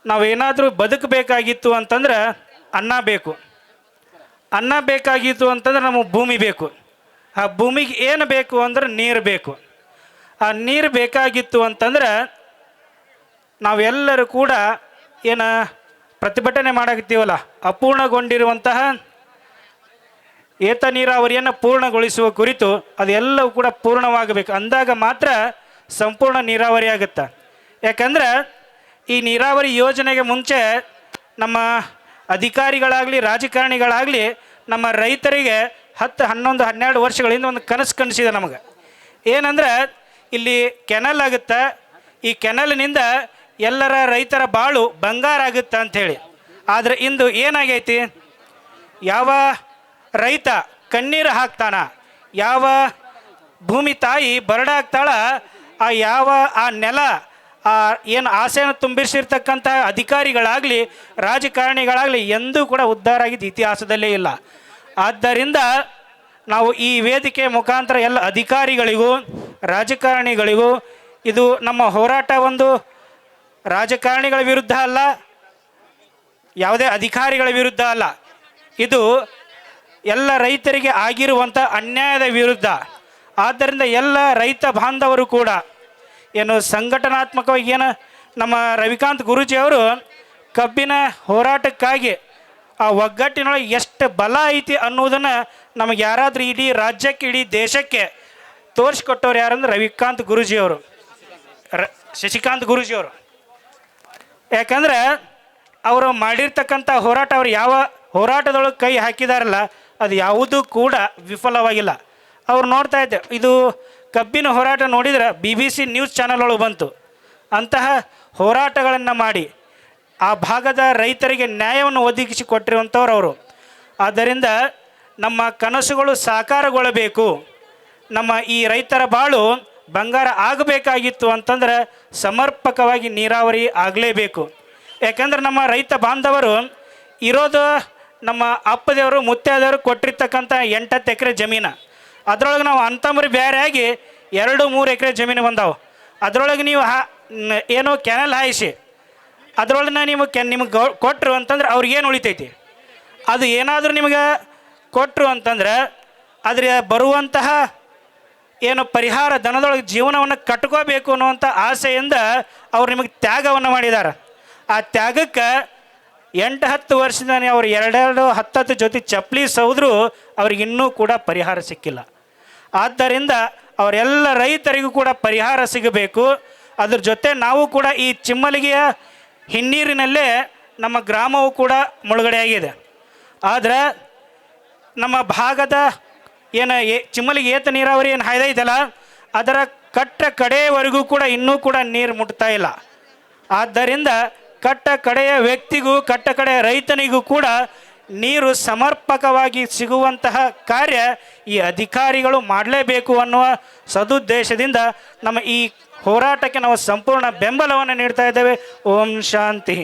ನಾವೇನಾದರೂ ಬದುಕಬೇಕಾಗಿತ್ತು ಅಂತಂದ್ರೆ ಅನ್ನ ಬೇಕು. ಅನ್ನ ಬೇಕಾಗಿತ್ತು ಅಂತಂದ್ರೆ ನಮಗೆ ಭೂಮಿ ಬೇಕು. ಆ ಭೂಮಿಗೆ ಏನು ಬೇಕು ಅಂದ್ರೆ ನೀರು ಬೇಕು. ಆ ನೀರು ಬೇಕಾಗಿತ್ತು ಅಂತಂದ್ರೆ ನಾವೆಲ್ಲರೂ ಕೂಡ ಏನು ಪ್ರತಿಭಟನೆ ಮಾಡಾಕತ್ತೀವಲ್ಲ, ಅಪೂರ್ಣಗೊಂಡಿರುವಂತಹ ಏತ ನೀರಾವರಿಯನ್ನು ಪೂರ್ಣಗೊಳಿಸುವ ಕುರಿತು ಅದೆಲ್ಲವೂ ಕೂಡ ಪೂರ್ಣವಾಗಬೇಕು. ಅಂದಾಗ ಮಾತ್ರ ಸಂಪೂರ್ಣ ನೀರಾವರಿ ಆಗುತ್ತೆ. ಯಾಕಂದ್ರೆ ಈ ನೀರಾವರಿ ಯೋಜನೆಗೆ ಮುಂಚೆ ನಮ್ಮ ಅಧಿಕಾರಿಗಳಾಗಲಿ ರಾಜಕಾರಣಿಗಳಾಗಲಿ ನಮ್ಮ ರೈತರಿಗೆ 10, 11, 12 ವರ್ಷಗಳಿಂದ ಒಂದು ಕನಸು ಕನಸಿದೆ ನಮಗೆ. ಏನಂದ್ರೆ ಇಲ್ಲಿ ಕೆನಲ್ ಆಗುತ್ತೆ, ಈ ಕೆನಲ್ನಿಂದ ಎಲ್ಲರ ರೈತರ ಬಾಳು ಬಂಗಾರ ಆಗುತ್ತೆ ಅಂಥೇಳಿ. ಆದರೆ ಇಂದು ಏನಾಗೈತಿ, ಯಾವ ರೈತ ಕಣ್ಣೀರು ಹಾಕ್ತಾನ, ಯಾವ ಭೂಮಿ ತಾಯಿ ಬರಡಾಗ್ತಾಳ, ಆ ನೆಲ ಏನು ಆಸೆಯನ್ನು ತುಂಬಿಸಿರ್ತಕ್ಕಂಥ ಅಧಿಕಾರಿಗಳಾಗಲಿ ರಾಜಕಾರಣಿಗಳಾಗಲಿ ಎಂದೂ ಕೂಡ ಉದ್ಧಾರ ಆಗಿದ್ದು ಇತಿಹಾಸದಲ್ಲೇ ಇಲ್ಲ. ಆದ್ದರಿಂದ ನಾವು ಈ ವೇದಿಕೆ ಮುಖಾಂತರ ಎಲ್ಲ ಅಧಿಕಾರಿಗಳಿಗೂ ರಾಜಕಾರಣಿಗಳಿಗೂ, ಇದು ನಮ್ಮ ಹೋರಾಟ ಒಂದು ರಾಜಕಾರಣಿಗಳ ವಿರುದ್ಧ ಅಲ್ಲ, ಯಾವುದೇ ಅಧಿಕಾರಿಗಳ ವಿರುದ್ಧ ಅಲ್ಲ, ಇದು ಎಲ್ಲ ರೈತರಿಗೆ ಆಗಿರುವಂಥ ಅನ್ಯಾಯದ ವಿರುದ್ಧ. ಆದ್ದರಿಂದ ಎಲ್ಲ ರೈತ ಬಾಂಧವರು ಕೂಡ ಏನು ಸಂಘಟನಾತ್ಮಕವಾಗಿ ಏನು ನಮ್ಮ ರವಿಕಾಂತ್ ಗುರೂಜಿಯವರು ಕಬ್ಬಿನ ಹೋರಾಟಕ್ಕಾಗಿ ಆ ಒಗ್ಗಟ್ಟಿನೊಳಗೆ ಎಷ್ಟು ಬಲ ಐತಿ ಅನ್ನೋದನ್ನು ನಮಗೆ ಯಾರಾದರೂ ಇಡೀ ರಾಜ್ಯಕ್ಕೆ ಇಡೀ ದೇಶಕ್ಕೆ ತೋರಿಸ್ಕೊಟ್ಟವ್ರು ಯಾರಂದ್ರೆ ರವಿಕಾಂತ್ ಗುರೂಜಿಯವರು, ಶಶಿಕಾಂತ್ ಗುರೂಜಿಯವರು. ಯಾಕಂದರೆ ಅವರು ಮಾಡಿರ್ತಕ್ಕಂಥ ಹೋರಾಟ, ಅವರು ಯಾವ ಹೋರಾಟದೊಳಗೆ ಕೈ ಹಾಕಿದಾರಲ್ಲ ಅದು ಯಾವುದೂ ಕೂಡ ವಿಫಲವಾಗಿಲ್ಲ. ಅವ್ರು ನೋಡ್ತಾ ಇದ್ದೆ, ಇದು ಕಬ್ಬಿನ ಹೋರಾಟ ನೋಡಿದರೆ BBC ನ್ಯೂಸ್ ಚಾನಲ್ ಒಳಗೆ ಬಂತು. ಅಂತಹ ಹೋರಾಟಗಳನ್ನು ಮಾಡಿ ಆ ಭಾಗದ ರೈತರಿಗೆ ನ್ಯಾಯವನ್ನು ಒದಗಿಸಿ ಕೊಟ್ಟಿರುವಂಥವ್ರು ಅವರು. ಆದ್ದರಿಂದ ನಮ್ಮ ಕನಸುಗಳು ಸಾಕಾರಗೊಳ್ಳಬೇಕು, ನಮ್ಮ ಈ ರೈತರ ಬಾಳು ಬಂಗಾರ ಆಗಬೇಕಾಗಿತ್ತು ಅಂತಂದ್ರೆ ಸಮರ್ಪಕವಾಗಿ ನೀರಾವರಿ ಆಗಲೇಬೇಕು. ಯಾಕಂದ್ರೆ ನಮ್ಮ ರೈತ ಬಾಂಧವರು ಇರೋದು ನಮ್ಮ ಅಪ್ಪದೇವರು ಮುತ್ತೈದವರು ಕೊಟ್ಟಿರ್ತಕ್ಕಂಥ 8-10 ಎಕರೆ ಜಮೀನು. ಅದರೊಳಗೆ ನಾವು ಅಂತಂಬ್ರಿ ಬೇರೆ ಆಗಿ 2-3 ಎಕರೆ ಜಮೀನು ಬಂದಾವೆ. ಅದರೊಳಗೆ ನೀವು ಏನೋ ಕೆನಲ್ ಹಾಯಿಸಿ ಅದರೊಳಗೆ ನಿಮಗೆ ಕೊಟ್ಟರು ಅಂತಂದ್ರೆ ಅವ್ರಿಗೇನು ಉಳಿತೈತಿ? ಅದು ಏನಾದರೂ ನಿಮಗೆ ಕೊಟ್ಟರು ಅಂತಂದ್ರೆ ಅದ್ರ ಬರುವಂತಹ ಏನು ಪರಿಹಾರ ಧನದೊಳಗೆ ಜೀವನವನ್ನು ಕಟ್ಕೋಬೇಕು ಅನ್ನುವಂಥ ಆಸೆಯಿಂದ ಅವ್ರು ನಿಮಗೆ ತ್ಯಾಗವನ್ನು ಮಾಡಿದ್ದಾರೆ. ಆ ತ್ಯಾಗಕ್ಕೆ 8-10 ವರ್ಷದಿಂದ ಅವ್ರು 2-10 ಜೊತೆ ಚಪ್ಪಲಿ ಸೌದ್ರು ಅವ್ರಿಗೆ ಇನ್ನೂ ಕೂಡ ಪರಿಹಾರ ಸಿಕ್ಕಿಲ್ಲ. ಆದ್ದರಿಂದ ಅವರೆಲ್ಲ ರೈತರಿಗೂ ಕೂಡ ಪರಿಹಾರ ಸಿಗಬೇಕು. ಅದ್ರ ಜೊತೆ ನಾವು ಕೂಡ ಈ ಚಿಮ್ಮಲಿಗೆಯ ಹಿನ್ನೀರಿನಲ್ಲೇ ನಮ್ಮ ಗ್ರಾಮವು ಕೂಡ ಮುಳುಗಡೆಯಾಗಿದೆ. ಆದರೆ ನಮ್ಮ ಭಾಗದ ಏನು ಚಿಮ್ಮಲಿಗೆ ಏತ ನೀರಾವರಿ ಏನು ಹಾಯ್ದೈತಲ್ಲ ಅದರ ಕಡೆಯವರೆಗೂ ಕೂಡ ಇನ್ನೂ ಕೂಡ ನೀರು ಮುಟ್ತಾ ಇಲ್ಲ. ಆದ್ದರಿಂದ ಕಡೆಯ ವ್ಯಕ್ತಿಗೂ ಕಡೆಯ ರೈತನಿಗೂ ಕೂಡ ನೀರು ಸಮರ್ಪಕವಾಗಿ ಸಿಗುವಂತಹ ಕಾರ್ಯ ಈ ಅಧಿಕಾರಿಗಳು ಮಾಡಲೇಬೇಕು ಅನ್ನುವ ಸದುದ್ದೇಶದಿಂದ ನಮ್ಮ ಈ ಹೋರಾಟಕ್ಕೆ ನಾವು ಸಂಪೂರ್ಣ ಬೆಂಬಲವನ್ನು ನೀಡ್ತಾ ಇದ್ದೇವೆ. ಓಂ ಶಾಂತಿ.